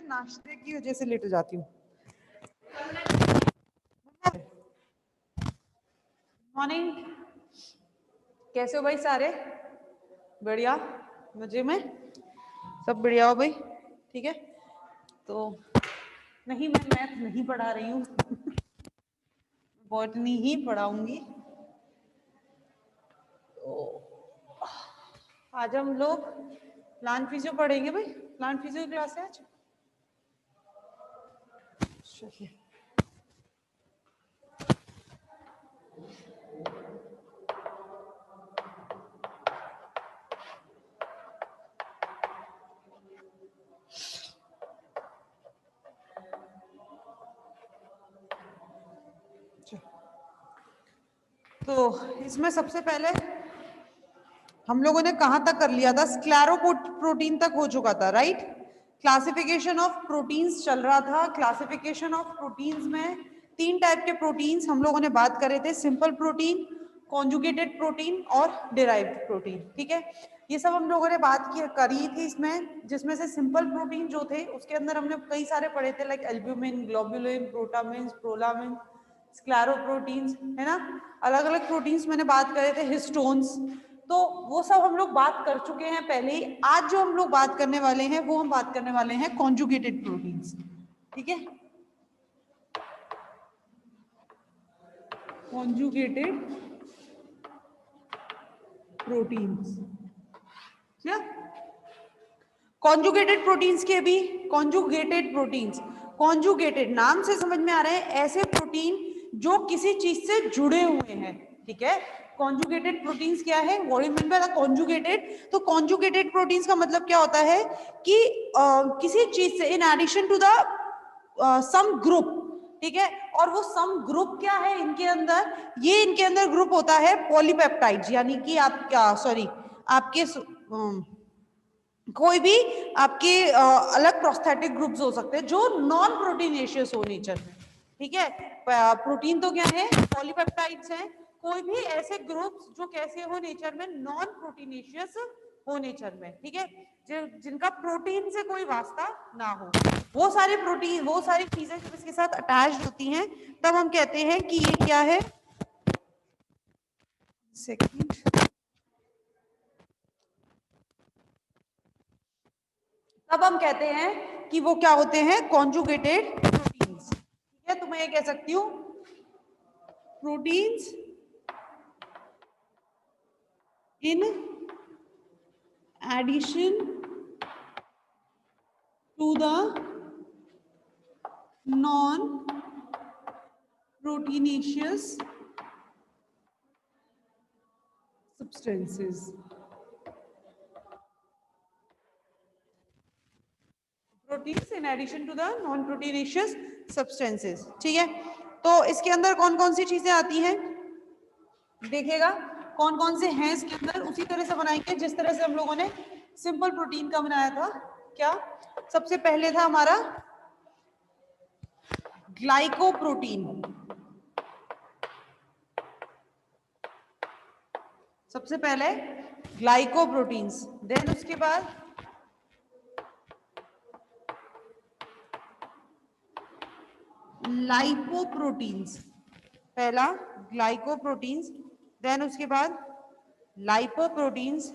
मैं नाश्ते की वजह से लेट हो जाती हूँ। मॉर्निंग, कैसे हो भाई सारे? बढ़िया, मजे में, सब बढ़िया हो भाई? ठीक है। तो नहीं, मैं मैथ नहीं पढ़ा रही हूँ बॉटनी ही पढ़ाऊंगी। तो आज हम लोग प्लांट फिजियो पढ़ेंगे भाई। प्लांट फिजियो की क्लास है आज। चलिए, तो इसमें सबसे पहले हम लोगों ने कहां तक कर लिया था? स्क्लेरोप्रोटीन तक हो चुका था, राइट? क्लासिफिकेशन ऑफ प्रोटीन्स चल रहा था। क्लासिफिकेशन ऑफ प्रोटीन्स में 3 टाइप के प्रोटीन्स हम लोगों ने बात करे थे, सिंपल प्रोटीन, कॉन्जुगेटेड प्रोटीन और डिराइव्ड प्रोटीन। ठीक है, ये सब हम लोगों ने बात करी थी इसमें, जिसमें से सिंपल प्रोटीन जो थे उसके अंदर हमने कई सारे पढ़े थे, लाइक एल्ब्यूमिन, ग्लोबुलिन, प्रोटामिन, प्रोलामिन, स्क्लेरोप्रोटीन्स, है ना। अलग अलग प्रोटीन्स मैंने बात करे थे, हिस्टोन्स, तो वो सब हम लोग बात कर चुके हैं पहले ही। आज जो हम लोग बात करने वाले हैं वो हम बात करने वाले हैं कॉन्जुगेटेड प्रोटीन्स। ठीक है, कॉन्जुगेटेड प्रोटीन्स। क्या कॉन्जुगेटेड प्रोटीन्स के भी कॉन्जुगेटेड नाम से समझ में आ रहे हैं, ऐसे प्रोटीन जो किसी चीज से जुड़े हुए हैं। ठीक है, कॉन्जुगेटेड प्रोटीन्स क्या है, what is mean by the conjugated? तो कॉन्जुगेटेड प्रोटीन्स का मतलब क्या होता है कि किसी चीज से in addition to the some group. ठीक है, और वो सम ग्रुप क्या है इनके अंदर? ये इनके अंदर ग्रुप होता है पॉलीपेप्टाइड्स, यानी कि आप क्या, सॉरी, आपके कोई भी आपके अलग प्रोस्थेटिक ग्रुप्स हो सकते हैं जो नॉन प्रोटीनेशियस हो नेचर में। ठीक है, प्रोटीन तो क्या है, पॉलीपेप्टाइड्स हैं। कोई भी ऐसे ग्रुप्स जो कैसे हो नेचर में, नॉन प्रोटीनेशियस हो नेचर में। ठीक है, जिनका प्रोटीन से कोई वास्ता ना हो, वो सारे प्रोटीन, वो सारी चीजें जब इसके साथ अटैच होती हैं तब हम कहते हैं कि ये क्या है। सेकंड, तब हम कहते हैं कि वो क्या होते हैं, कॉन्जुगेटेड प्रोटीन्स। ठीक है, तो मैं ये कह सकती हूँ proteins in addition to the non proteinaceous substances। Proteins in addition to the non proteinaceous substances. ठीक है, तो इसके अंदर कौन कौन सी चीजें आती हैं देखिएगा, कौन कौन से हैं इसके अंदर, उसी तरह से बनाएंगे जिस तरह से हम लोगों ने सिंपल प्रोटीन का बनाया था। क्या सबसे पहले था हमारा ग्लाइकोप्रोटीन। सबसे पहले ग्लाइकोप्रोटीन्स, देन उसके बाद लाइपोप्रोटीन्स। पहला ग्लाइकोप्रोटीन्स, देन उसके बाद lipoproteins,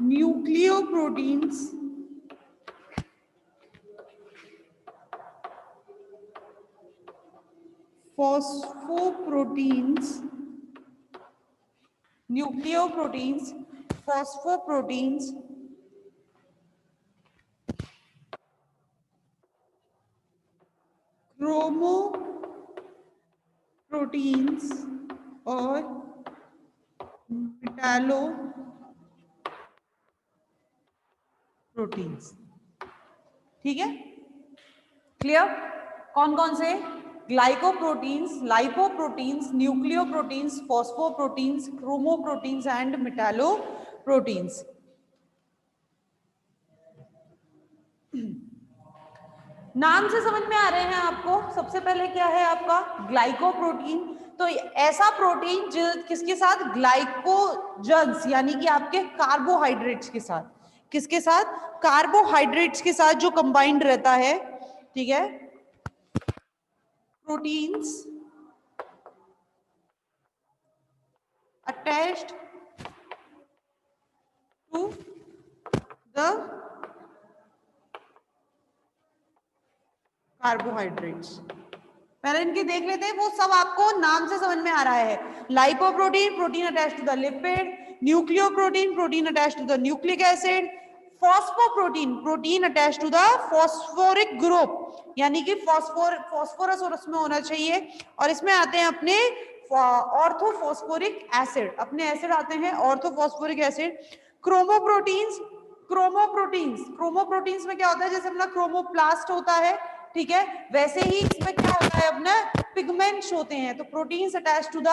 nucleoproteins, phosphoproteins, nucleoproteins, phosphoproteins, chromoproteins और मेटालोप्रोटीन्स। ठीक है, क्लियर? कौन कौन से? Glycoproteins, lipoproteins, nucleoproteins, phosphoproteins, chromoproteins and metalloproteins. नाम से समझ में आ रहे हैं आपको? सबसे पहले क्या है आपका ग्लाइकोप्रोटीन, तो ऐसा प्रोटीन किसके साथ, ग्लाइकोजन्स यानी कि आपके कार्बोहाइड्रेट्स के साथ, किसके साथ, कार्बोहाइड्रेट्स के साथ जो कंबाइंड रहता है, ठीक है, proteins attached to the carbohydrates. पहले इनके देख लेते हैं, वो सब आपको नाम से समझ में आ रहा है। Lipoprotein, protein attached to the lipid, nucleoprotein, protein attached to the nucleic acid, phosphoprotein, protein attached to the phosphoric group, यानी कि फॉस्फोरस और उसमें होना चाहिए, और इसमें आते हैं अपने ऑर्थोफॉस्फोरिक एसिड, अपने एसिड आते हैं ऑर्थोफॉस्फोरिक एसिड। क्रोमोप्रोटीन्स, क्रोमोप्रोटीन्स में क्या होता है, जैसे अपना क्रोमोप्लास्ट होता है, ठीक है, वैसे ही इसमें क्या होता है, अपना पिगमेंट्स होते हैं, तो proteins attached to the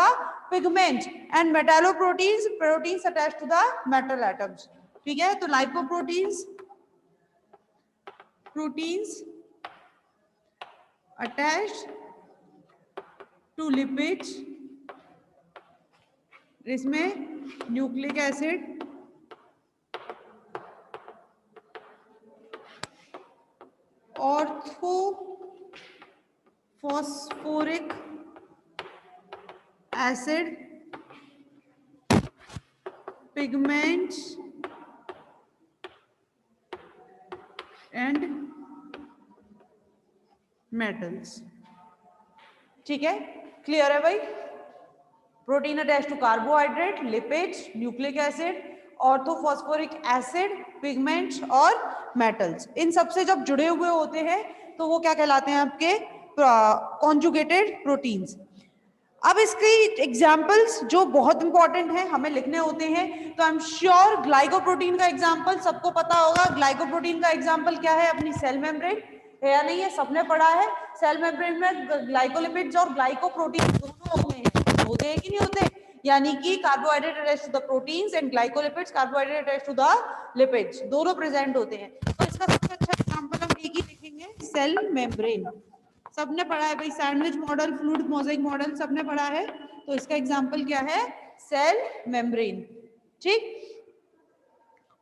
pigment, and metalloproteins, proteins attached to the metal atoms, ठीक है। तो lipoproteins, proteins attached to lipids, इसमें nucleic acid, orthophosphoric acid, pigments and metals, ठीक है, क्लियर है भाई। Protein attach to carbohydrate, lipids, nucleic acid, orthophosphoric acid, pigments और metals, इन सबसे जब जुड़े हुए होते हैं तो वो क्या कहलाते हैं, आपके कॉन्जुगेटेड प्रोटीन्स। अब इसकी एग्जाम्पल्स जो बहुत इंपॉर्टेंट है, हमें लिखने होते हैं, तो आई एम श्योर ग्लाइकोप्रोटीन का एग्जाम्पल सबको पता होगा। ग्लाइकोप्रोटीन का एग्जाम्पल क्या है, अपनी सेल मेम्ब्रेन है या नहीं है, सबने पढ़ा है। सेल मेम्ब्रेन में ग्लाइकोलिपिड्स और ग्लाइकोप्रोटीन दोनों होते हैं कि नहीं होते, यानी कि carbohydrate attached to the proteins and glycolipids, carbohydrate attached to the lipids, दोनों प्रेजेंट होते हैं। तो इसका सबसे अच्छा एग्जाम्पल हम एक ही लिखेंगे, सेल मेम्ब्रेन। सबने पढ़ा है भाई, sandwich model, fluid mosaic model सबने पढ़ा है, तो इसका एग्जांपल क्या है, सेल मेम्ब्रेन, ठीक।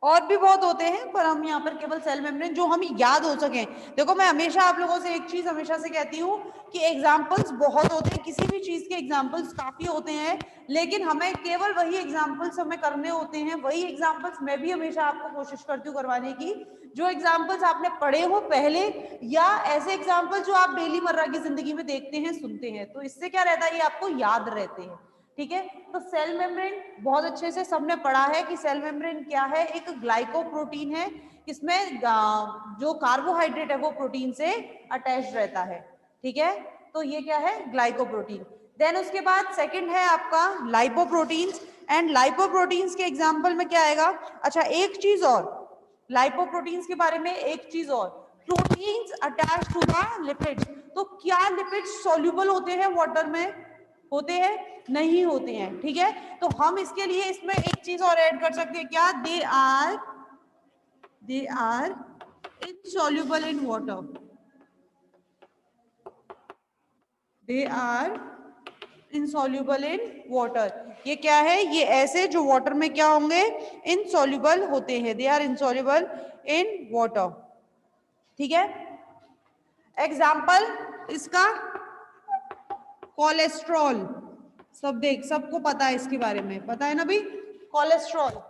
और भी बहुत होते हैं, पर हम यहाँ पर केवल सेल मेम्ब्रेन जो हम याद हो सके। देखो मैं हमेशा आप लोगों से एक चीज हमेशा से कहती हूँ कि एग्जाम्पल्स बहुत होते हैं, किसी भी चीज के एग्जाम्पल्स काफी होते हैं, लेकिन हमें केवल वही एग्जाम्पल्स हमें करने होते हैं, वही एग्जाम्पल्स मैं भी हमेशा आपको कोशिश करती हूँ करवाने की, जो एग्जाम्पल्स आपने पढ़े हो पहले, या ऐसे एग्जाम्पल्स जो आप डेली मर्रा की जिंदगी में देखते हैं, सुनते हैं, तो इससे क्या रहता है, ये आपको याद रहते हैं, ठीक है। तो सेल मेम्ब्रेन बहुत अच्छे से सबने पढ़ा है कि सेल मेम्ब्रेन क्या है, एक ग्लाइकोप्रोटीन है, इसमें जो कार्बोहाइड्रेट है वो प्रोटीन से अटैच रहता है, ठीक है। तो ये क्या है, ग्लाइकोप्रोटीन। देन उसके बाद सेकंड है आपका लाइपोप्रोटीन्स, एंड लाइपोप्रोटीन्स के एग्जांपल में क्या आएगा, अच्छा एक चीज और, लाइपोप्रोटीन्स के बारे में एक चीज और, proteins attach to the lipids. तो क्या लिपिड्स सॉल्युबल होते हैं वाटर में, होते हैं, नहीं होते हैं, ठीक है। तो हम इसके लिए इसमें एक चीज और ऐड कर सकते हैं, क्या, they are insoluble in water, they are insoluble in water। ये क्या है, ये ऐसे जो वाटर में क्या होंगे, insoluble होते हैं, they are insoluble in water, ठीक है। एग्जाम्पल इसका कोलेस्ट्रॉल, सबको पता है इसके बारे में, पता है ना भाई, कोलेस्ट्रॉल।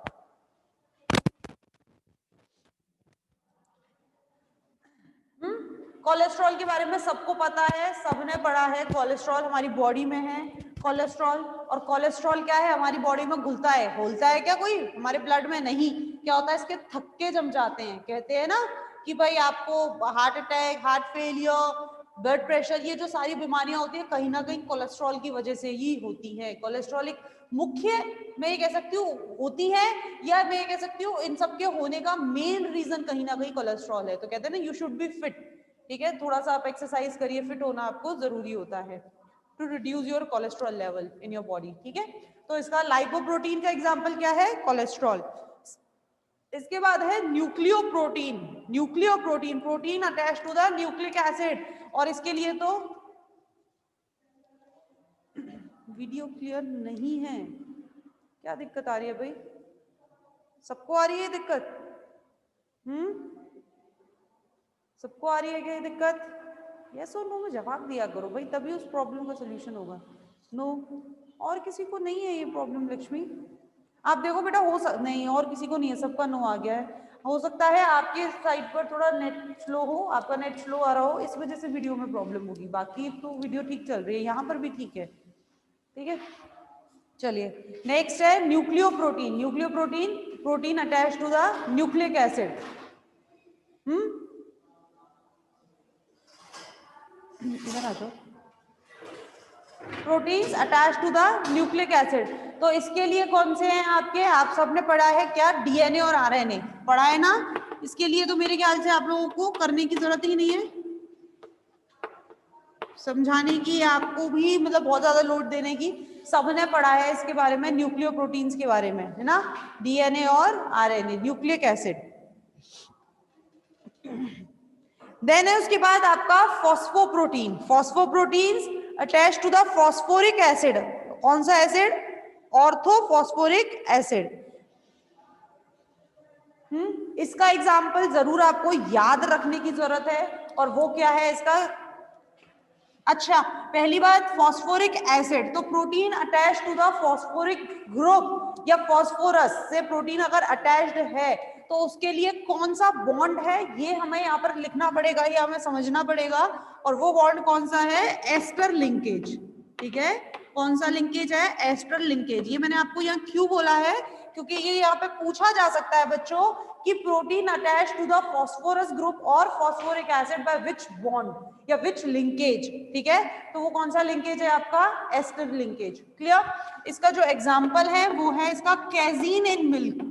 कोलेस्ट्रॉल के बारे में सबको पता है, सबने पढ़ा है, कोलेस्ट्रॉल हमारी बॉडी में है, कोलेस्ट्रॉल। और कोलेस्ट्रॉल क्या है, हमारी बॉडी में घुलता है, होलता है क्या कोई, हमारे ब्लड में नहीं, क्या होता है, इसके थक्के जम जाते हैं, कहते हैं ना कि भाई आपको heart attack, heart failure, blood pressure, ये जो सारी बीमारियां होती है कहीं ना कहीं कोलेस्ट्रॉल की वजह से ही होती है। कोलेस्ट्रॉल एक मुख्य, मैं ये कह सकती हूँ होती है, या मैं ये कह सकती हूँ इन सब के होने का मेन रीजन कहीं ना कहीं कोलेस्ट्रॉल है। तो कहते हैं ना, यू शुड बी फिट, ठीक है, थोड़ा सा आप एक्सरसाइज करिए, फिट होना आपको जरूरी होता है to reduce your cholesterol level in your body, ठीक है। तो इसका लाइपोप्रोटीन का एग्जांपल क्या है, कोलेस्ट्रॉल। इसके बाद है nucleoprotein, nucleoprotein, protein attach to the nucleic acid, और इसके लिए तो वीडियो क्लियर नहीं है, क्या दिक्कत आ रही है भाई? सबको आ रही है दिक्कत? सबको आ रही है क्या ये दिक्कत? यस और नो में जवाब दिया करो भाई, तभी उस प्रॉब्लम का सोल्यूशन होगा। नो, और किसी को नहीं है ये प्रॉब्लम लक्ष्मी? आप देखो बेटा, नहीं और किसी को नहीं है, सबका नो आ गया है। हो सकता है आपके साइड पर थोड़ा नेट स्लो हो, आपका नेट स्लो आ रहा हो, इस वजह से वीडियो में प्रॉब्लम होगी, बाकी तो वीडियो ठीक चल रही है, यहाँ पर भी ठीक है। ठीक है, चलिए नेक्स्ट है nucleoprotein. Nucleoprotein, protein attach to the nucleic acid. इधर आ जाओ। Proteins attach to the nucleic acid, तो इसके लिए कौन से हैं आपके? आप सबने पढ़ा है क्या? डीएनए और आरएनए पढ़ा है ना? इसके लिए तो मेरे ख्याल से आप लोगों को करने की जरूरत ही नहीं है, समझाने की, आपको भी मतलब बहुत ज्यादा लोड देने की। सबने पढ़ा है इसके बारे में, न्यूक्लियो प्रोटीन्स के बारे में, है ना? डीएनए और आरएनए, न्यूक्लिक एसिड। देन है उसके बाद आपका phosphoprotein. Phosphoproteins attach to the phosphoric acid. कौन सा एसिड? Orthophosphoric acid. इसका एग्जाम्पल जरूर आपको याद रखने की जरूरत है, और वो क्या है इसका? अच्छा, पहली बात फॉस्फोरिक एसिड, तो protein attach to the phosphoric group या फॉस्फोरस से प्रोटीन अगर अटैच्ड है तो उसके लिए कौन सा बॉन्ड है ये हमें यहाँ पर लिखना पड़ेगा, ये हमें समझना पड़ेगा। और वो बॉन्ड कौन सा है? Ester linkage. ठीक है, कौन सा लिंकेज है? Ester linkage. ये मैंने आपको यहाँ क्यों बोला है, क्योंकि ये यहाँ पे पूछा जा सकता है बच्चों कि protein attach to the phosphorus group और phosphoric acid by which bond या विच लिंकेज। ठीक है, तो वो कौन सा लिंकेज है आपका? Ester linkage. क्लियर? इसका जो एग्जांपल है वो है इसका casein in milk.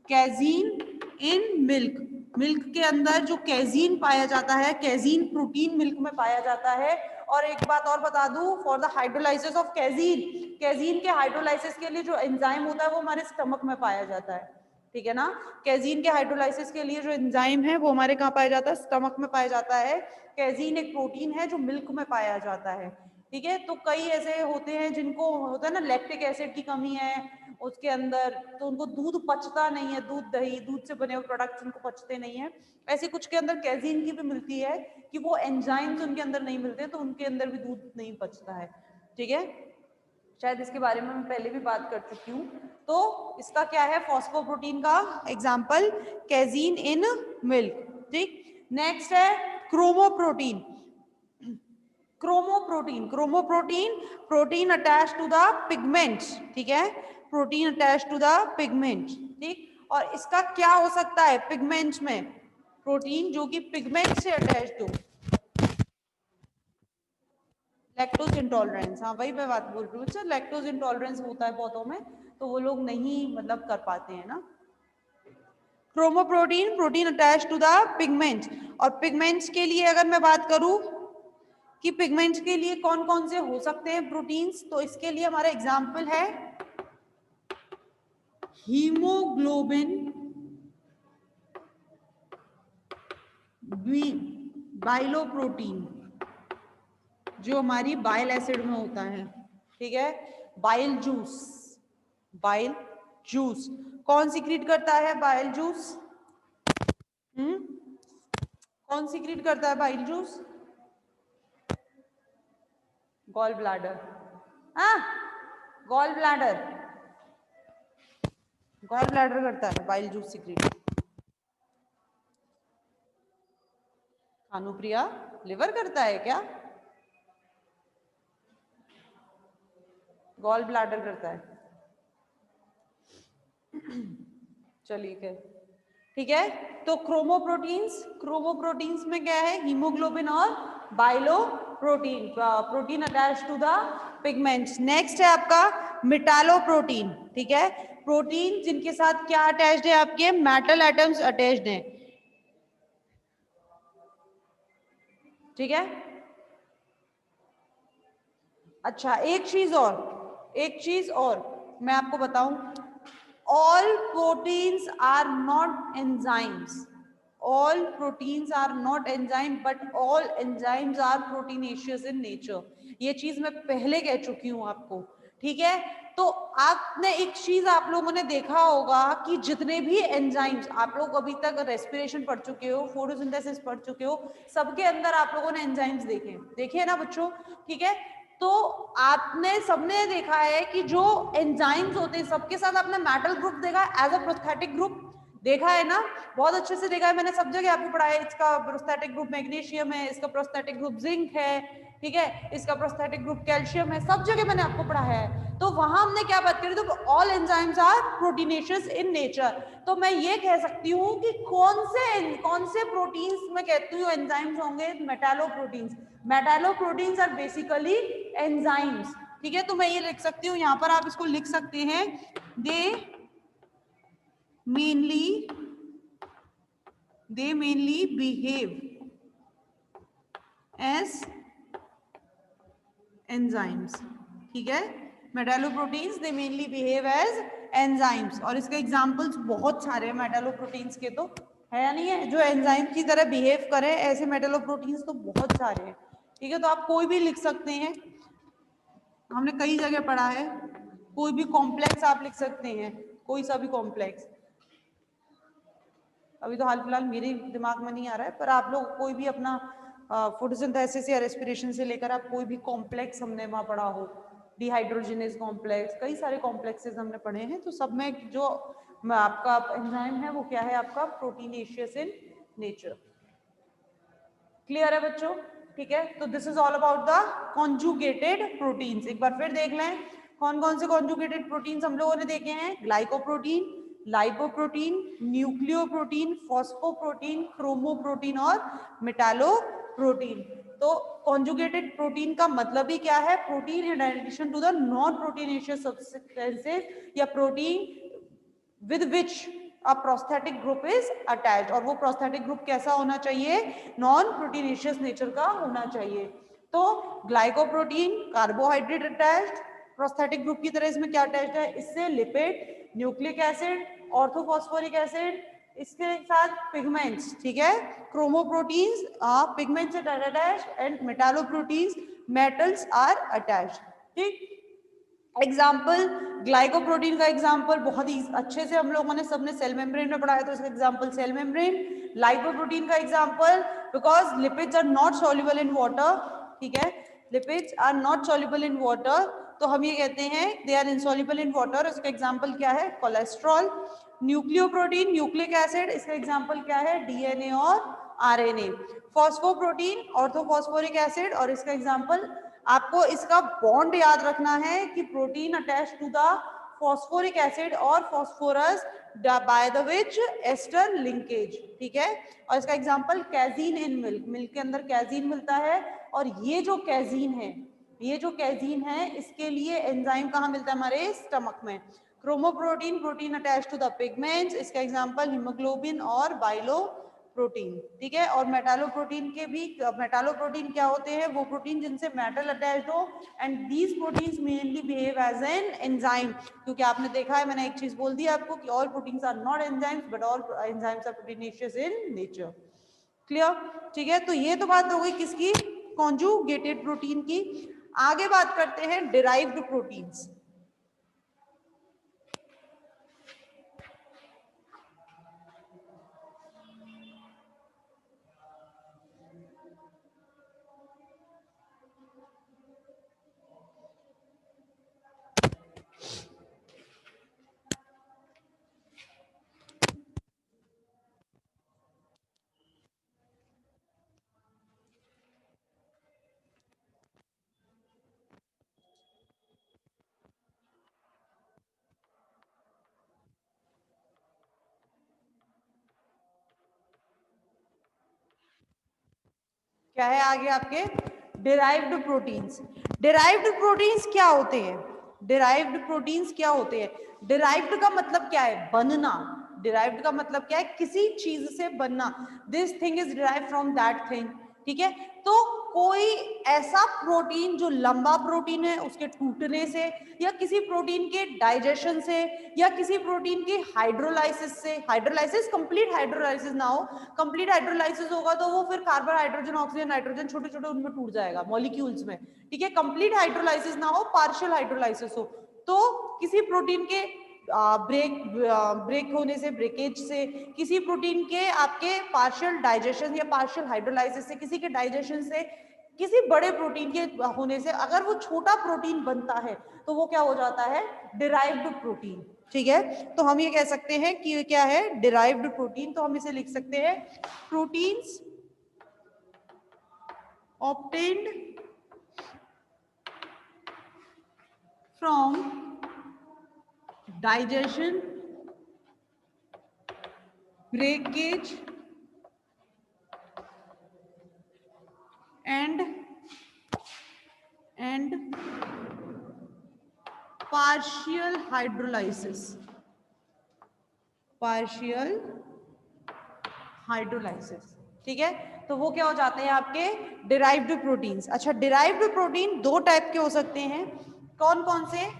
Casein in milk, milk के अंदर जो कैजीन पाया जाता है, कैजीन प्रोटीन मिल्क में पाया जाता है। और एक बात और बता दूं, फॉर द हाइड्रोलाइसिस ऑफ कैजीन, कैजीन के हाइड्रोलाइसिस के लिए जो एंजाइम होता है वो हमारे स्टमक में पाया जाता है। ठीक है ना? कैजीन के हाइड्रोलाइसिस के लिए जो एंजाइम है वो हमारे कहाँ पाया जाता है? स्टमक में पाया जाता है। कैजीन एक प्रोटीन है जो मिल्क में पाया जाता है। ठीक है, तो कई ऐसे होते हैं जिनको होता है ना लैक्टिक एसिड की कमी है उसके अंदर, तो उनको दूध पचता नहीं है, दूध दही दूध से बने हुए प्रोडक्ट्स उनको पचते नहीं है। ऐसे कुछ के अंदर कैजीन की भी मिलती है कि वो एंजाइम्स उनके अंदर नहीं मिलते, तो उनके अंदर भी दूध नहीं पचता है। ठीक है, शायद इसके बारे में मैं पहले भी बात कर चुकी हूँ। तो इसका क्या है? फॉस्फोप्रोटीन का एग्जाम्पल कैजीन इन मिल्क। ठीक, नेक्स्ट है chromoprotein. Chromoprotein, chromoprotein protein attach to the pigments. ठीक है, protein attach to the pigment. ठीक, और इसका क्या हो सकता है? पिगमेंट्स में प्रोटीन जो कि पिगमेंट से अटैच्ड हो। लैक्टोज इंटॉलरेंस, हाँ वही मैं बात बोल रही हूँ सर, लैक्टोज इंटॉलरेंस होता है पौधों में, तो वो लोग नहीं मतलब कर पाते हैं ना। Chromoprotein protein attach to the pigments. और पिगमेंट्स के लिए अगर मैं बात करूं कि पिगमेंट्स के लिए कौन कौन से हो सकते हैं प्रोटीन्स, तो इसके लिए हमारा एग्जाम्पल है हीमोग्लोबिन, बाइलोप्रोटीन जो हमारी बाइल एसिड में होता है। ठीक है, बाइल जूस, बाइल जूस कौन सीक्रेट करता है? बाइल जूस कौन सीक्रेट करता है बाइल जूस? Gall bladder. हाँ, गॉल ब्लैडर, गॉल ब्लैडर करता है bile juice secrete. Anupriya, liver करता है क्या? गॉल ब्लैडर करता है। चलिए, ठीक है, तो क्रोमोप्रोटीन्स, क्रोमोप्रोटीन्स में क्या है? हीमोग्लोबिन और biloprotein, protein attach to the pigments. Next है आपका मेटालोप्रोटीन। ठीक है, प्रोटीन जिनके साथ क्या अटैच्ड है? आपके मेटल एटम्स अटैच्ड हैं। ठीक है, अच्छा एक चीज और मैं आपको बताऊं, all proteins are not enzymes, all proteins are not enzyme but all enzymes are proteinaceous in nature। ये चीज मैं पहले कह चुकी हूं आपको, ठीक है। तो आपने एक चीज आप लोगों ने देखा होगा कि जितने भी एंजाइम्स आप लोग अभी तक रेस्पिरेशन पढ़ चुके हो, फोटोसिंथेसिस पढ़ चुके हो, सबके अंदर आप लोगों ने एंजाइम्स देखे ना बच्चों, ठीक है। तो आपने सबने देखा है कि जो एंजाइम्स होते हैं सबके साथ आपने मेटल ग्रुप देखा है एज अ प्रोस्थेटिक ग्रुप, देखा है ना, बहुत अच्छे से देखा है, मैंने सब जगह आपको पढ़ाया है। इसका प्रोस्थेटिक ग्रुप मैग्नीशियम है, इसका प्रोस्थेटिक ग्रुप जिंक है, ठीक है, इसका प्रोस्थेटिक ग्रुप कैल्शियम है, सब जगह मैंने आपको पढ़ाया है। तो वहां हमने क्या बात करी, तो all enzymes are proteinaceous in nature. तो मैं ये कह सकती हूँ कि कौन से प्रोटीन्स में कहती हूँ एंजाइम्स होंगे, मेटालोप्रोटीन्स। मेटालोप्रोटीन्स आर बेसिकली एंजाइम्स, ठीक है। तो मैं ये लिख सकती हूँ, यहाँ पर आप इसको लिख सकते हैं, दे mainly behave as enzymes, ठीक है। Metalloproteins they mainly behave as enzymes, और इसके एग्जांपल्स बहुत सारे हैं मेटालोप्रोटीन्स के, तो है या नहीं है, जो एंजाइम की तरह बिहेव करें ऐसे मेटालोप्रोटीन्स तो बहुत सारे हैं, ठीक है। तो आप कोई भी लिख सकते हैं, हमने कई जगह पढ़ा है, कोई भी कॉम्प्लेक्स आप लिख सकते हैं, कोई सा भी कॉम्प्लेक्स, अभी तो हाल फिलहाल मेरे दिमाग में नहीं आ रहा है, पर आप लोग कोई भी अपना फोटोसिंथेसिस या रेस्पिरेशन से लेकर आप कोई भी कॉम्प्लेक्स हमने वहाँ पढ़ा हो, डिहाइड्रोजनेज कॉम्प्लेक्स, कई सारे कॉम्प्लेक्सेस हमने पढ़े हैं, तो सब में जो आपका एंजाइम है वो क्या है, आपका प्रोटीनेशियस इन नेचर। क्लियर है बच्चों, ठीक है। तो this is all about the conjugated proteins. एक बार फिर देख लें कौन कौन से कॉन्जुगेटेड प्रोटीन्स हम लोगों ने देखे हैं, ग्लाइकोप्रोटीन, लाइपोप्रोटीन, न्यूक्लियोप्रोटीन, फॉस्फोप्रोटीन, क्रोमोप्रोटीन और मेटालोप्रोटीन। तो कॉन्जुगेटेड प्रोटीन का मतलब ही क्या है, protein in addition to the non proteinaceous substances या protein with which a prosthetic group is attached, और वो prosthetic group कैसा होना चाहिए, नॉन प्रोटीनेशियस नेचर का होना चाहिए। तो glycoprotein carbohydrate attached, prosthetic group की तरह इसमें क्या अटैच्ड है, इससे lipid, nucleic acid, orthophosphoric acid, इसके साथ पिगमेंट्स, ठीक है, chromoproteins pigments are attached and metalloproteins metals are attached, ठीक। एग्जाम्पल ग्लाइकोप्रोटीन का एग्जाम्पल बहुत ही अच्छे से हम लोगों ने सबने सेल मेम्ब्रेन में पढ़ाया, तो इसका एग्जाम्पल सेल मेम्ब्रेन। लाइपोप्रोटीन का example because lipids are not soluble in water, ठीक है, lipids are not soluble in water, तो हम ये कहते हैं they are insoluble in water, इसका एग्जाम्पल क्या है, कोलेस्ट्रॉल। न्यूक्लियोप्रोटीन न्यूक्लिक एसिड, इसका एग्जाम्पल क्या है, डीएनए और आरएनए। फॉस्फोप्रोटीन ऑर्थोफॉस्फोरिक एसिड, और इसका एग्जाम्पल आपको इसका बॉन्ड याद रखना है कि protein attach to the phosphoric acid और phosphorus by the which ester linkage, ठीक है। और इसका example casein in milk, milk के अंदर कैजीन मिलता है, और ये जो कैजीन है इसके लिए एंजाइम कहाँ मिलता है, हमारे स्टमक में। Chromoprotein protein attach to the pigments, इसका एग्जांपल हीमोग्लोबिन और बाइलो प्रोटीन, ठीक है। और मेटालोप्रोटीन के भी, मेटालोप्रोटीन क्या होते हैं, वो प्रोटीन जिनसे मेटल अटैच्ड हो, and these proteins mainly behave as an enzyme, क्योंकि आपने देखा है, मैंने एक चीज बोल दी आपको कि all proteins are not enzymes but all enzymes are proteinaceous in nature. Clear, ठीक है। तो ये तो बात हो गई किसकी, कॉन्जुगेटेड प्रोटीन की। आगे बात करते हैं डिराइव्ड प्रोटीन्स। क्या है आगे आपके, डिराइव्ड प्रोटीन्स। डिराइव्ड प्रोटीन्स क्या होते हैं, डिराइव्ड प्रोटीन्स क्या होते हैं, डिराइव्ड का मतलब क्या है, बनना। डिराइव्ड का मतलब क्या है, किसी चीज से बनना, this thing is derived from that thing, ठीक है। तो कोई ऐसा प्रोटीन जो लंबा प्रोटीन है उसके टूटने से, या किसी प्रोटीन के डाइजेशन से, या किसी प्रोटीन की हाइड्रोलाइसिस से, हाइड्रोलाइसिस कंप्लीट हाइड्रोलाइसिस ना हो, कंप्लीट हाइड्रोलाइसिस होगा तो वो फिर कार्बन, हाइड्रोजन, ऑक्सीजन, नाइट्रोजन छोटे छोटे उनमें टूट जाएगा मॉलिक्यूल्स में, ठीक है। कंप्लीट हाइड्रोलाइसिस ना हो, पार्शियल हाइड्रोलाइसिस हो, तो किसी प्रोटीन के ब्रेक होने से, ब्रेकेज से, किसी प्रोटीन के आपके पार्शियल डाइजेशन या पार्शियल हाइड्रोलाइसिस से, किसी के डाइजेशन से, किसी बड़े प्रोटीन के होने से अगर वो छोटा प्रोटीन बनता है तो वो क्या हो जाता है, डिराइव्ड प्रोटीन, ठीक है। तो हम ये कह सकते हैं कि क्या है, डिराइव्ड प्रोटीन। तो हम इसे लिख सकते हैं proteins obtained from digestion, breakage and partial hydrolysis, partial hydrolysis, ठीक है। तो वो क्या हो जाते हैं आपके डिराइव्ड प्रोटीन्स। अच्छा, डिराइव्ड प्रोटीन दो टाइप के हो सकते हैं, कौन कौन से?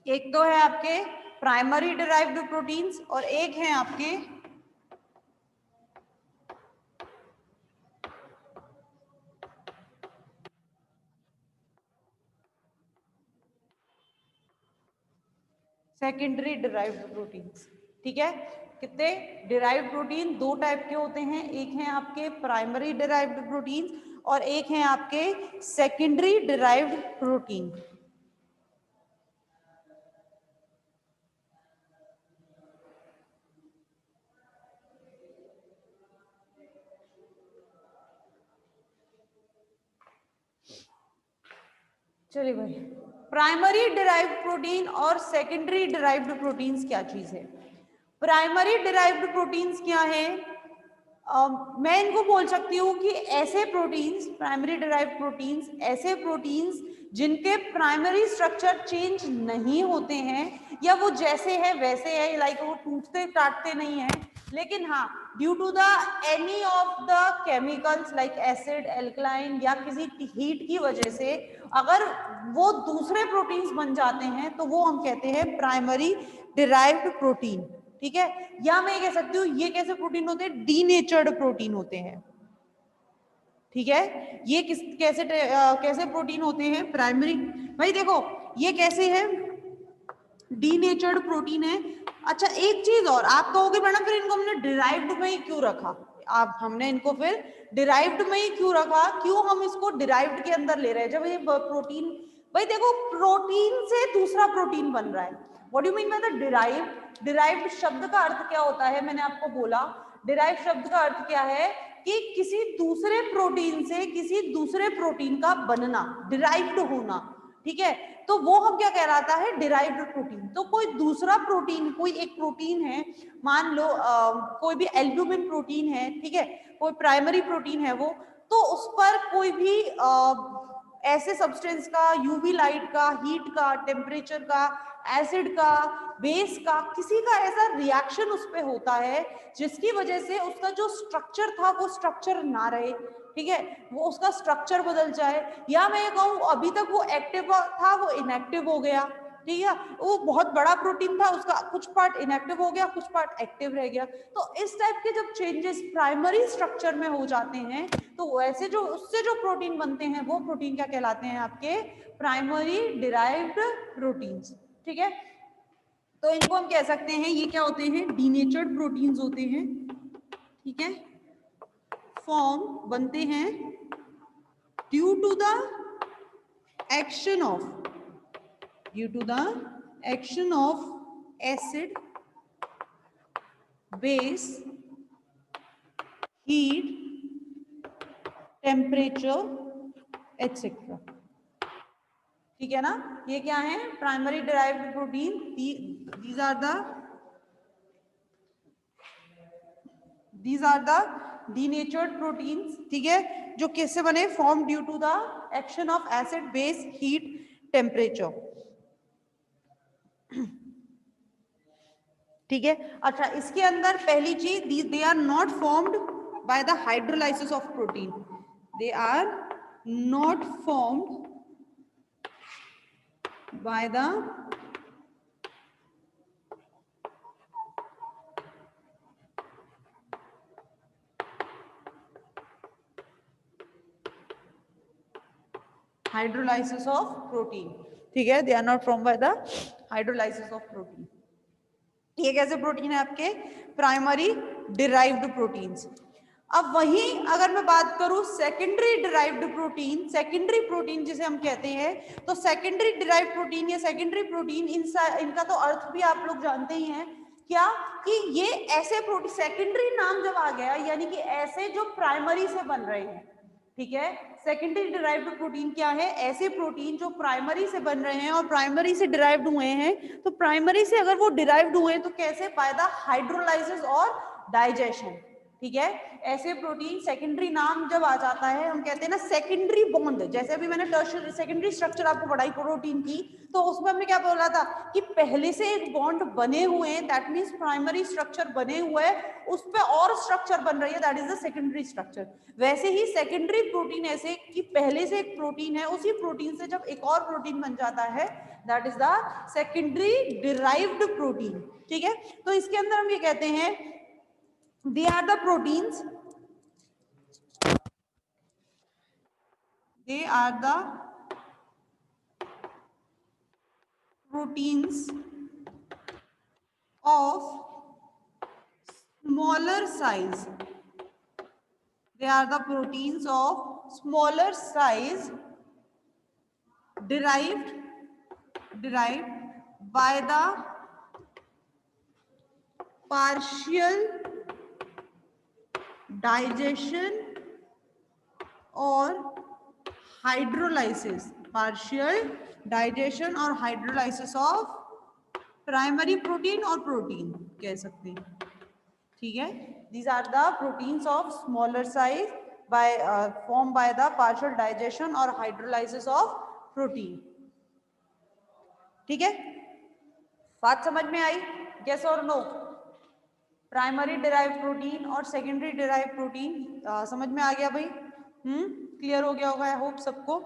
एक तो है आपके प्राइमरी डिराइव्ड प्रोटीन्स और एक है आपके सेकेंडरी डिराइव्ड प्रोटीन्स, ठीक है। कितने डिराइव्ड प्रोटीन दो टाइप के होते हैं, एक है आपके प्राइमरी डिराइव्ड प्रोटीन और एक है आपके सेकेंडरी डिराइव्ड प्रोटीन। चलिए भाई, प्राइमरी डिराइव्ड प्रोटीन और सेकेंडरी डिराइव्ड प्रोटीन्स क्या चीज है? प्राइमरी डिराइव्ड प्रोटीन्स क्या है? मैं इनको बोल सकती हूँ कि ऐसे प्रोटीन्स, प्राइमरी डिराइव्ड प्रोटीन्स, ऐसे प्रोटीन्स जिनके प्राइमरी स्ट्रक्चर चेंज नहीं होते हैं या वो जैसे है वैसे है, लाइक वो टूटते काटते नहीं है, लेकिन हाँ due to the any of the chemicals like acid, alkaline या किसी हीट की वजह से अगर वो दूसरे प्रोटीन्स बन जाते हैं तो वो हम कहते हैं प्राइमरी डिराइव्ड प्रोटीन, ठीक है। या मैं ये कह सकती हूँ ये कैसे प्रोटीन होते हैं, डीनेचर्ड प्रोटीन होते हैं, ठीक है। ये कैसे प्रोटीन होते हैं प्राइमरी, भाई देखो ये कैसे है, डीनेचर्ड प्रोटीन है। अच्छा एक चीज और, आप कहोगे मैडम फिर इनको हमने डिराइव्ड में ही क्यों रखा, आप हमने इनको फिर डिराइव्ड में ही क्यों रखा, क्यों हम इसको डिराइव्ड के अंदर ले रहे हैं जब ये प्रोटीन, भाई देखो प्रोटीन से दूसरा प्रोटीन बन रहा है। What do you mean by the derived? Derived शब्द का अर्थ क्या होता है, मैंने आपको बोला डिराइव्ड शब्द का अर्थ क्या है कि किसी दूसरे प्रोटीन से किसी दूसरे प्रोटीन का बनना, डिराइव्ड होना, ठीक है। तो वो हम क्या कहलाता है, डिराइव्ड प्रोटीन। तो कोई दूसरा प्रोटीन, कोई एक प्रोटीन है, मान लो कोई भी एल्ब्यूमिन प्रोटीन है, ठीक है, कोई प्राइमरी प्रोटीन है वो, तो उस पर कोई भी ऐसे सब्सटेंस का, यूवी लाइट का, हीट का, टेम्परेचर का, एसिड का, बेस का, किसी का ऐसा रिएक्शन उस पे होता है जिसकी वजह से उसका जो स्ट्रक्चर था वो स्ट्रक्चर ना रहे, ठीक है, वो उसका स्ट्रक्चर बदल जाए, या मैं ये कहूँ अभी तक वो एक्टिव था वो इनएक्टिव हो गया, ठीक है, वो बहुत बड़ा प्रोटीन था उसका कुछ पार्ट इनएक्टिव हो गया, कुछ पार्ट एक्टिव रह गया। तो इस टाइप के जब चेंजेस प्राइमरी स्ट्रक्चर में हो जाते हैं तो वैसे जो उससे जो प्रोटीन बनते हैं वो प्रोटीन क्या कहलाते हैं, आपके प्राइमरी डिराइव्ड प्रोटीन्स, ठीक है। तो इनको हम कह सकते हैं ये क्या होते हैं, डीनेचर्ड प्रोटीन्स होते हैं, ठीक है, फॉर्म बनते हैं due to the action of acid, base, heat, temperature etcetera, ठीक है ना। ये क्या है, primary derived protein, these are the these are the denatured proteins, ठीक है, जो किससे बने, form due to the action of acid, base, heat, temperature, ठीक है। अच्छा, इसके अंदर पहली चीज, they are not formed by the hydrolysis of they are not formed by the hydrolysis of protein, ठीक है, they are not form by the hydrolysis of protein. ये कैसे प्रोटीन है आपके, प्राइमरी डिराइव्ड प्रोटीन्स। अब वहीं अगर मैं बात करूं secondary derived protein, secondary protein जिसे हम कहते हैं, तो सेकेंडरी डिराइव्ड प्रोटीन या सेकेंडरी प्रोटीन, इनका तो अर्थ भी आप लोग जानते ही हैं, क्या कि ये ऐसे प्रोटीन, सेकेंडरी नाम जब आ गया यानी कि ऐसे जो प्राइमरी से बन रहे हैं, ठीक है। सेकेंडरी डिराइव्ड प्रोटीन क्या है, ऐसे प्रोटीन जो प्राइमरी से बन रहे हैं और प्राइमरी से डिराइव्ड हुए हैं, तो प्राइमरी से अगर वो डिराइव्ड हुए तो कैसे, बाय द हाइड्रोलाइसिस और डाइजेशन, ठीक है। ऐसे प्रोटीन सेकेंडरी नाम जब आ जाता है, हम कहते हैं ना सेकेंडरी बॉन्ड, जैसे अभी मैंने टर्शियरी सेकेंडरी स्ट्रक्चर आपको पढ़ाई प्रोटीन की, तो उसमें हमने क्या बोला था कि पहले से एक बॉन्ड बने हुए हैं, दैट मींस प्राइमरी स्ट्रक्चर बने हुए हैं, उस पे और स्ट्रक्चर बन रही है, that is the secondary structure. वैसे ही सेकेंडरी प्रोटीन ऐसे कि पहले से एक प्रोटीन है, उसी प्रोटीन से जब एक और प्रोटीन बन जाता है, that is the secondary derived protein, ठीक है। तो इसके अंदर हम ये कहते हैं, they are the proteins, they are the proteins of smaller size, they are the proteins of smaller size derived by the partial digestion और हाइड्रोलाइसिस, पार्शियल डाइजेशन और हाइड्रोलाइसिस ऑफ प्राइमरी प्रोटीन और प्रोटीन कह सकते हैं, ठीक है। These are the proteins of smaller size by form by the partial digestion और hydrolysis of protein, ठीक है। बात समझ में आई, यस और नो? प्राइमरी डिराइव प्रोटीन और सेकेंडरी डिराइव प्रोटीन समझ में आ गया भाई? क्लियर हो गया होगा आई होप सबको।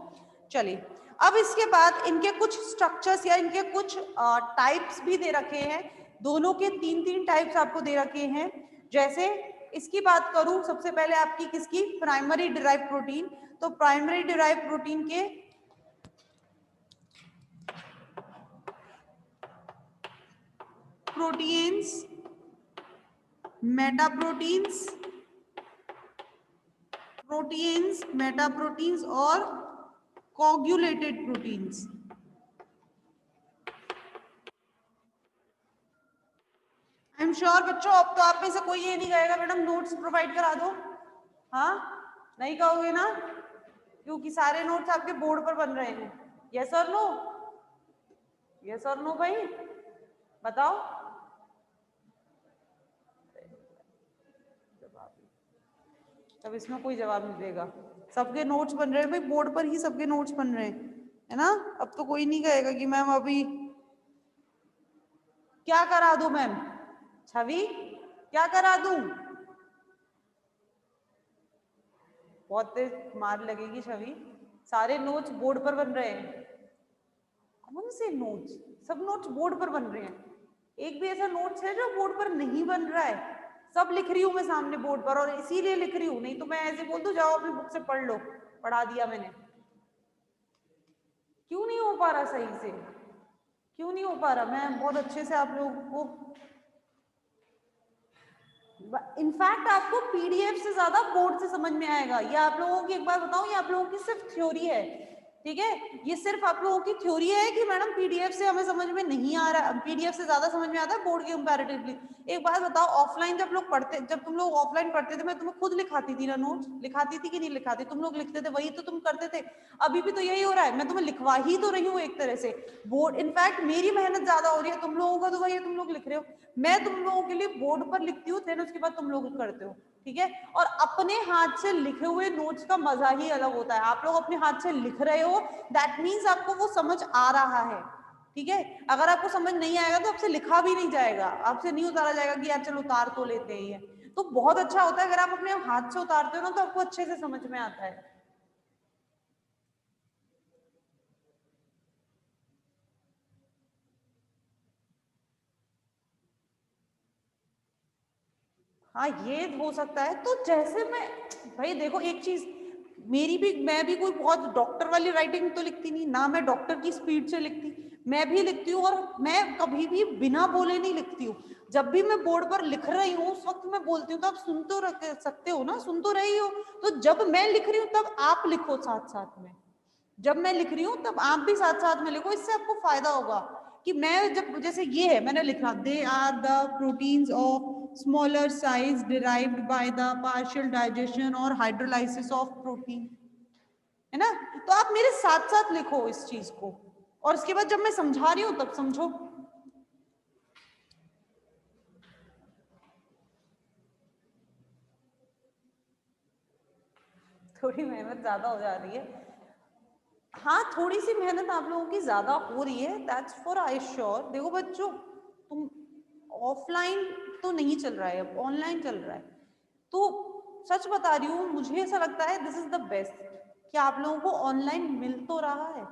चलिए, अब इसके बाद इनके कुछ स्ट्रक्चर्स या इनके कुछ टाइप्स भी दे रखे हैं, दोनों के तीन टाइप्स आपको दे रखे हैं। जैसे इसकी बात करूं, सबसे पहले आपकी किसकी, प्राइमरी डिराइव प्रोटीन, तो प्राइमरी डिराइव प्रोटीन के प्रोटीन्स, मेटाप्रोटीन्स, मेटाप्रोटीन्स और coagulated proteins. I am sure बच्चों, अब तो आप में से कोई ये नहीं कहेगा मैडम नोट्स प्रोवाइड करा दो, हाँ नहीं कहोगे ना, क्योंकि सारे नोट्स आपके बोर्ड पर बन रहे हैं। यस और नो? यस और नो भाई बताओ। तब इसमें कोई जवाब नहीं देगा, सबके नोट्स बन रहे हैं भाई, बोर्ड पर ही सबके नोट्स बन रहे हैं, है ना। अब तो कोई नहीं कहेगा कि मैम अभी क्या करा दूं, मैम छवि क्या करा दूं, बहुत तेज मार लगेगी छवि। सारे नोट्स बोर्ड पर बन रहे हैं, कौन से नोट्स, सब नोट्स बोर्ड पर बन रहे हैं, एक भी ऐसा नोट्स है जो बोर्ड पर नहीं बन रहा है? सब लिख रही हूं मैं सामने बोर्ड पर, और इसीलिए लिख रही हूं, नहीं तो मैं ऐसे बोल दूं जाओ अपनी बुक से पढ़ लो, पढ़ा दिया मैंने। क्यों नहीं हो पा रहा सही से, क्यों नहीं हो पा रहा? मैं बहुत अच्छे से आप लोगों को, इनफैक्ट आपको पीडीएफ से ज्यादा बोर्ड से समझ में आएगा। ये आप लोगों की एक बार बताऊं, ये आप लोगों की सिर्फ थ्योरी है, ठीक है, ये सिर्फ आप लोगों की थ्योरी है कि मैडम पीडीएफ से हमें समझ में नहीं आ रहा, पीडीएफ से ज्यादा समझ में आता है बोर्ड के कंपैरेटिवली। एक बात बताओ, ऑफलाइन जब तुम लोग ऑफलाइन पढ़ते थे, मैं तुम्हें खुद लिखाती थी ना नोट्स, लिखाती थी कि नहीं लिखाती, तुम लोग लिखते थे, वही तो तुम करते थे। अभी भी तो यही हो रहा है, मैं तुम्हें लिखवा ही तो रही हूँ एक तरह से। बोर्ड इनफैक्ट मेरी मेहनत ज्यादा हो रही है, तुम लोगों का तो वही तुम लोग लिख रहे हो, मैं तुम लोगों के लिए बोर्ड पर लिखती हूँ, देन उसके बाद तुम लोग करते हो। ठीक है, और अपने हाथ से लिखे हुए नोट्स का मजा ही अलग होता है। आप लोग अपने हाथ से लिख रहे हो, दैट मीन्स आपको वो समझ आ रहा है। ठीक है, अगर आपको समझ नहीं आएगा तो आपसे लिखा भी नहीं जाएगा, आपसे नहीं उतारा जाएगा कि यार चलो उतार तो लेते हैं ये। तो बहुत अच्छा होता है अगर आप अपने हाथ से उतारते हो ना, तो आपको अच्छे से समझ में आता है। हाँ ये हो सकता है। तो जैसे मैं, भाई देखो एक चीज, मैं भी कोई बहुत डॉक्टर वाली राइटिंग तो लिखती नहीं ना, मैं डॉक्टर की स्पीड से लिखती, मैं भी लिखती हूँ, और मैं कभी भी बिना बोले नहीं लिखती हूँ। जब भी मैं बोर्ड पर लिख रही हूँ उस वक्त मैं बोलती हूँ, तो आप सुन तो सकते हो ना, सुन तो रही हो। तो जब मैं लिख रही हूँ तब आप लिखो साथ साथ में, जब मैं लिख रही हूँ तब आप भी साथ साथ में लिखो, इससे आपको फायदा होगा। कि मैं जब, जैसे ये है मैंने लिखा, they are the proteins of smaller size derived by the partial digestion और हाइड्रोलाइसिस ऑफ प्रोटीन, है ना। तो आप मेरे साथ साथ लिखो इस चीज को, और उसके बाद जब मैं समझा रही हूँ तब समझो। थोड़ी मेहनत ज्यादा हो जा रही है, हाँ थोड़ी सी मेहनत आप लोगों की ज्यादा हो रही है, दैट्स फॉर आई श्योर। देखो बच्चों, तुम ऑफलाइन तो नहीं चल रहा है, अब ऑनलाइन चल रहा है, तो सच बता रही हूँ, मुझे ऐसा लगता है दिस इज द बेस्ट कि आप लोगों को ऑनलाइन मिल तो रहा है,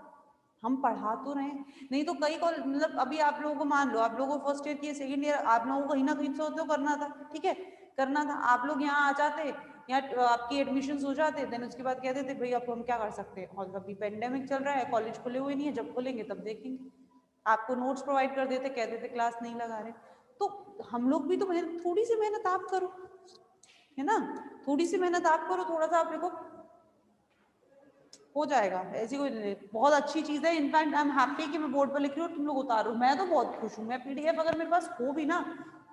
हम पढ़ा तो रहे हैं। नहीं तो कई कॉल, मतलब अभी आप लोगों को मान लो, आप लोगों को फर्स्ट ईयर की सेकंड ईयर, आप लोगों को कहीं ना कहीं तो करना था, ठीक है, करना था। आप लोग यहाँ आ जाते, यहाँ आपकी एडमिशन हो जाते, देन उसके बाद कहते थे भाई अब हम क्या कर सकते हैं, और अभी पेंडेमिक चल रहा है, कॉलेज खुले हुए नहीं है, जब खुलेंगे तब देखेंगे। आपको नोट्स प्रोवाइड कर देते, कहते थे क्लास नहीं लगा रहे। तो हम लोग भी तो मेहनत, थोड़ी सी मेहनत आप करो, है ना, थोड़ी सी मेहनत आप करो, थोड़ा सा आप देखो, हो जाएगा। ऐसी कोई नहीं, बहुत अच्छी चीज है। इनफैक्ट आई एम हैप्पी कि मैं बोर्ड पर लिख रही हूँ, तुम लोग उतारो, मैं तो बहुत खुश हूँ। मैं पीडीएफ अगर मेरे पास हो भी ना,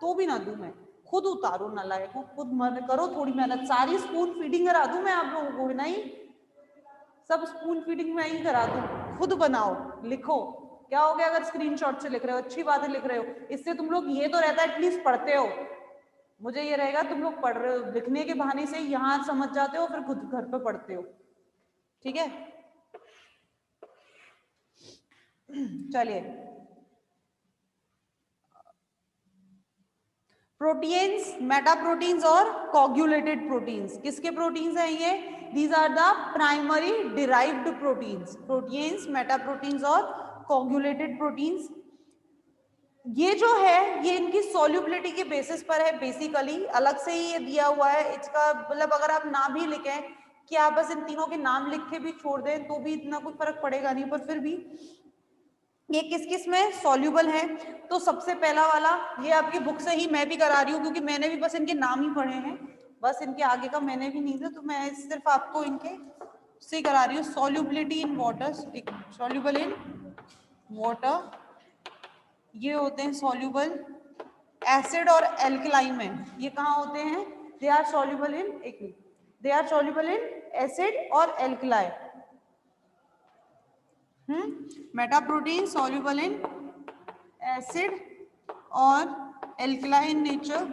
तो भी ना दूं, मैं खुद उतारू, ना लायक हो, खुद मन करो थोड़ी मेहनत, सारी स्पून फीडिंग करा दूं मैं आप लोगों को, नहीं सब स्पून फीडिंग में ही करा दूं, खुद बनाओ, लिखो। क्या हो गया अगर स्क्रीनशॉट से लिख रहे हो, अच्छी बात है लिख रहे हो, इससे तुम लोग ये तो रहता है एटलीस्ट पढ़ते हो। मुझे ये रहेगा तुम लोग पढ़ रहे हो, लिखने के बहाने से यहाँ समझ जाते हो, फिर खुद घर पे पढ़ते हो। ठीक है, चलिए, प्रोटीन्स, मेटा प्रोटीन्स और कोगुलेटेड प्रोटीन्स, किसके प्रोटीन्स हैं ये, these are the primary derived proteins, proteins, meta proteins और कोगुलेटेड प्रोटीन्स। ये जो है ये इनकी सॉल्युबिलिटी के बेसिस पर है, बेसिकली अलग से ही ये दिया हुआ है। इसका मतलब अगर आप ना भी लिखें, कि आप बस इन तीनों के नाम लिख के भी छोड़ दें तो भी इतना कोई फर्क पड़ेगा नहीं, पर फिर भी ये किस किस में सॉल्यूबल है। तो सबसे पहला वाला, ये आपकी बुक से ही मैं भी करा रही हूँ, क्योंकि मैंने भी बस इनके नाम ही पढ़े हैं, बस इनके आगे का मैंने भी नहीं था, तो मैं सिर्फ आपको इनके से करा रही हूँ। Solubility in water, soluble in water, ये होते हैं सॉल्यूबल एसिड और एल्कलाई में, ये कहाँ होते हैं, दे आर सॉल्यूबल इन, एक minute, they are soluble in acid और alkali. Meta protein soluble in acid और alkaline nature,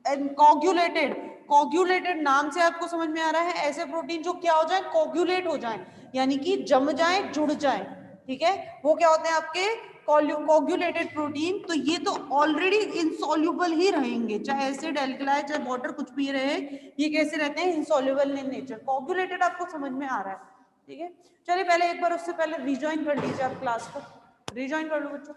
and coagulated, coagulated नाम से आपको समझ में आ रहा है, ऐसे प्रोटीन जो क्या हो जाए, कोगुलेट हो जाए, यानी कि जम जाए, जुड़ जाए। ठीक है, वो क्या होते हैं आपके कोगुलेटेड प्रोटीन। तो ये तो ऑलरेडी इनसॉल्युबल ही रहेंगे, चाहे एसिड, एल्कलाई, चाहे वाटर, कुछ भी रहे, ये कैसे रहते हैं, इनसॉल्युबल इन नेचर। कोगुलेटेड आपको समझ में आ रहा है, ठीक है। चलिए पहले एक बार, उससे पहले रिजॉइन कर लीजिए आप क्लास को, रिजॉइन कर लो बच्चों।